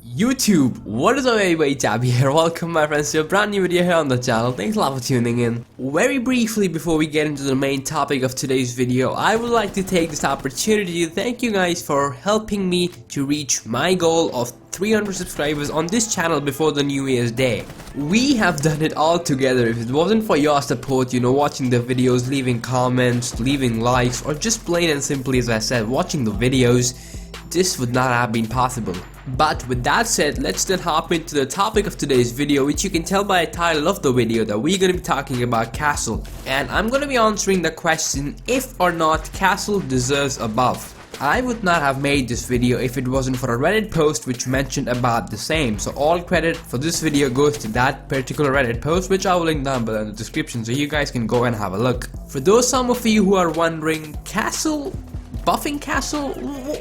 YouTube, what is up everybody, Tabby here. Welcome my friends to a brand new video here on the channel. Thanks a lot for tuning in. Very briefly before we get into the main topic of today's video, I would like to take this opportunity to thank you guys for helping me to reach my goal of 300 subscribers on this channel before the New Year's Day. We have done it all together. If it wasn't for your support, watching the videos, leaving comments, leaving likes, or just plain and simply, as I said, watching the videos, this would not have been possible. But with that said, let's then hop into the topic of today's video, which you can tell by the title of the video that we're going to be talking about Castle. And I'm going to be answering the question if or not Castle deserves a buff. I would not have made this video if it wasn't for a Reddit post which mentioned about the same. So all credit for this video goes to that particular Reddit post, which I will link down below in the description so you guys can go and have a look. For those some of you who are wondering, Castle? Buffing Castle?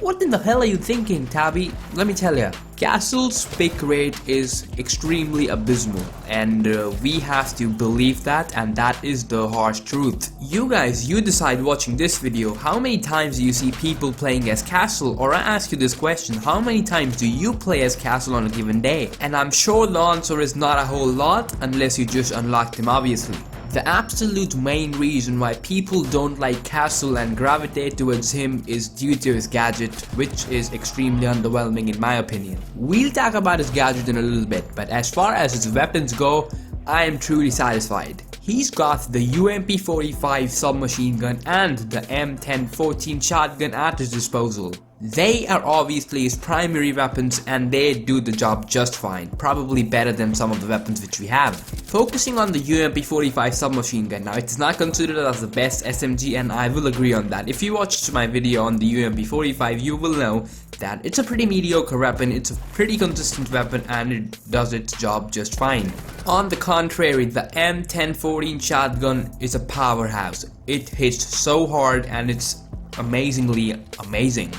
What in the hell are you thinking, Tabby? Let me tell ya, Castle's pick rate is extremely abysmal, and we have to believe that, and that is the harsh truth. You guys, you decide watching this video, how many times do you see people playing as Castle? Or I ask you this question, how many times do you play as Castle on a given day? And I'm sure the answer is not a whole lot, unless you just unlocked him, obviously. The absolute main reason why people don't like Castle and gravitate towards him is due to his gadget, which is extremely underwhelming in my opinion. We'll talk about his gadget in a little bit, but as far as his weapons go, I am truly satisfied. He's got the UMP-45 submachine gun and the M1014 shotgun at his disposal. They are obviously his primary weapons and they do the job just fine, probably better than some of the weapons which we have. Focusing on the UMP-45 submachine gun, now it is not considered as the best SMG and I will agree on that. If you watched my video on the UMP-45, you will know that it's a pretty mediocre weapon, it's a pretty consistent weapon and it does its job just fine. On the contrary, the M1014 shotgun is a powerhouse. It hits so hard and it's amazingly amazing,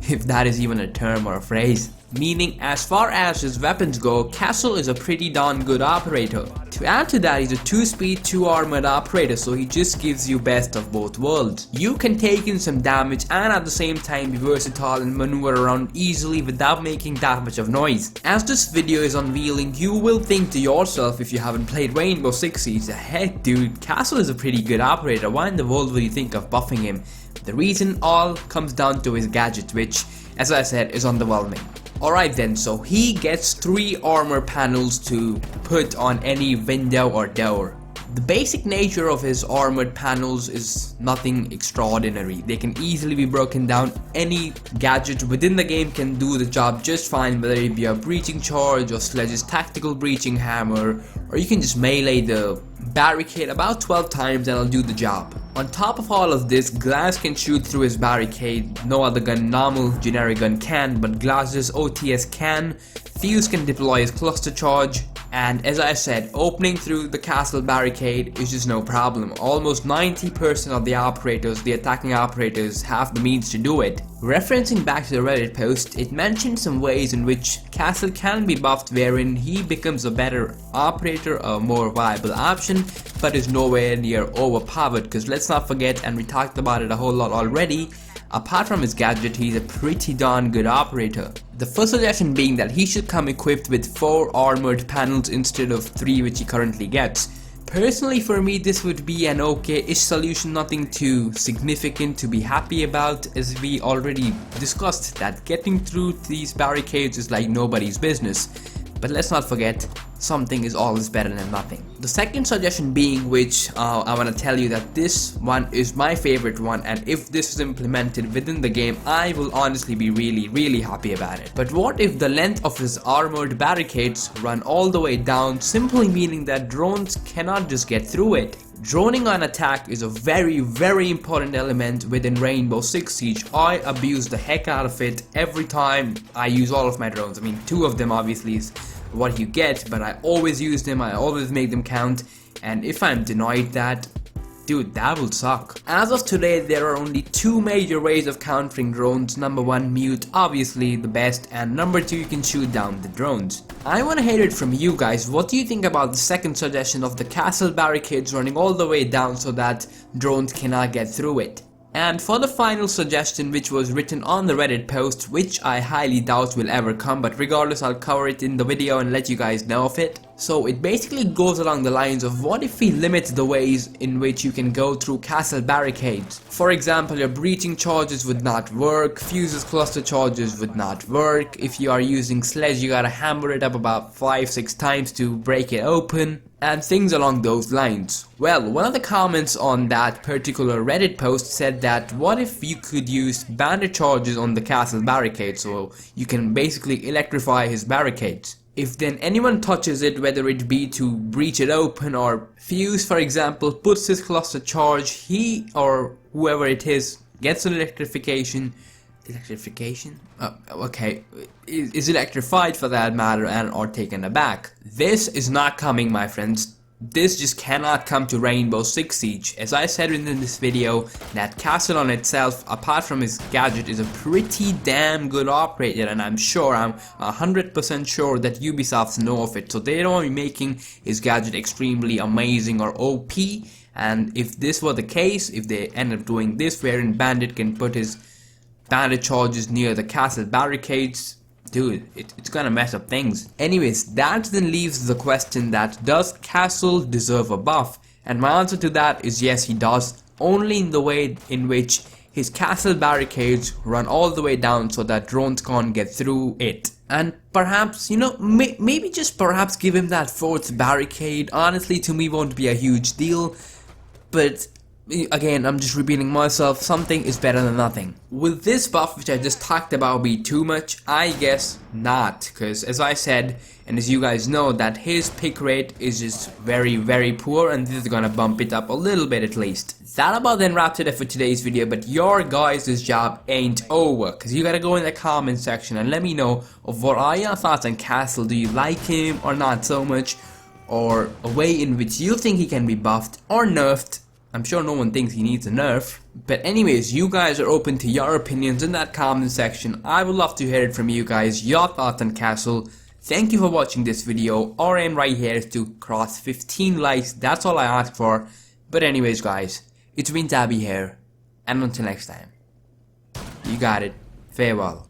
if that is even a term or a phrase. Meaning, as far as his weapons go, Castle is a pretty darn good operator. To add to that, he's a 2-speed, 2-armored operator, so he just gives you best of both worlds. You can take in some damage and at the same time be versatile and maneuver around easily without making that much of noise. As this video is unveiling, you will think to yourself, if you haven't played Rainbow Six Siege, heck dude, Castle is a pretty good operator, why in the world would you think of buffing him? The reason all comes down to his gadget, which, as I said, is underwhelming. Alright then, so he gets 3 armor panels to put on any window or door. The basic nature of his armored panels is nothing extraordinary. They can easily be broken down. Any gadget within the game can do the job just fine, whether it be a breaching charge or Sledge's tactical breaching hammer, or you can just melee the barricade about 12 times and it'll do the job. On top of all of this, glass can shoot through his barricade. No other gun, normal generic gun can, but Glass's OTS can. Fuse can deploy his cluster charge. And as I said, opening through the Castle barricade is just no problem. Almost 90% of the operators, the attacking operators, have the means to do it. Referencing back to the Reddit post, it mentioned some ways in which Castle can be buffed wherein he becomes a better operator, a more viable option, but is nowhere near overpowered, because let's not forget, and we talked about it a whole lot already, apart from his gadget, he's a pretty darn good operator. The first suggestion being that he should come equipped with 4 armored panels instead of 3 which he currently gets. Personally for me, this would be an okay-ish solution, nothing too significant to be happy about, as we already discussed that getting through these barricades is like nobody's business. But let's not forget, something is always better than nothing. The second suggestion being, which I want to tell you that this one is my favorite one, and if this is implemented within the game, I will honestly be really happy about it. But what if the length of his armored barricades run all the way down, simply meaning that drones cannot just get through it? Droning on attack is a very important element within Rainbow Six Siege. I abuse the heck out of it every time I use all of my drones. I mean, 2 of them obviously is what you get, but I always use them, I always make them count, and if I'm denied that, dude, that will suck. As of today, there are only 2 major ways of countering drones. Number 1, mute, obviously the best, and number 2, you can shoot down the drones. I wanna hear it from you guys. What do you think about the second suggestion of the Castle barricades running all the way down so that drones cannot get through it? And for the final suggestion, which was written on the Reddit post, which I highly doubt will ever come, but regardless I'll cover it in the video and let you guys know of it. So it basically goes along the lines of, what if we limit the ways in which you can go through castle barricades? For example, your breaching charges would not work, fuses cluster charges would not work, if you are using sledge you gotta hammer it up about 5-6 times to break it open, and things along those lines. Well, one of the comments on that particular Reddit post said that what if you could use bandit charges on the castle barricade, so you can basically electrify his barricades. If then anyone touches it, whether it be to breach it open or fuse for example, puts his cluster charge, he or whoever it is gets an electrification, okay, is electrified for that matter, and or taken aback. This is not coming, my friends. This just cannot come to Rainbow Six Siege. As I said in this video, that castle on itself, apart from his gadget, is a pretty damn good operator, and I'm 100% sure that Ubisoft know of it, so they don't be making his gadget extremely amazing or OP. And if this were the case, if they end up doing this wherein Bandit can put his bandit charges near the castle barricades, dude, it's gonna mess up things. Anyways, that then leaves the question that, does castle deserve a buff? And my answer to that is yes, he does, only in the way in which his castle barricades run all the way down so that drones can't get through it. And perhaps, you know, maybe just perhaps give him that 4th barricade. Honestly, to me won't be a huge deal, but again, I'm just repeating myself, something is better than nothing. Will this buff which I just talked about be too much? I guess not, because as I said, and as you guys know, that his pick rate is just very poor, and this is gonna bump it up a little bit at least. That about then wraps it up for today's video, but your guys' job ain't over, because you gotta go in the comment section and let me know of what are your thoughts on Castle. Do you like him or not so much, or a way in which you think he can be buffed or nerfed? I'm sure no one thinks he needs a nerf. But anyways, you guys are open to your opinions in that comment section. I would love to hear it from you guys, your thoughts on Castle. Thank you for watching this video. Our aim right here is to cross 15 likes. That's all I ask for. But anyways guys, it's been Tabby here. And until next time, you got it. Farewell.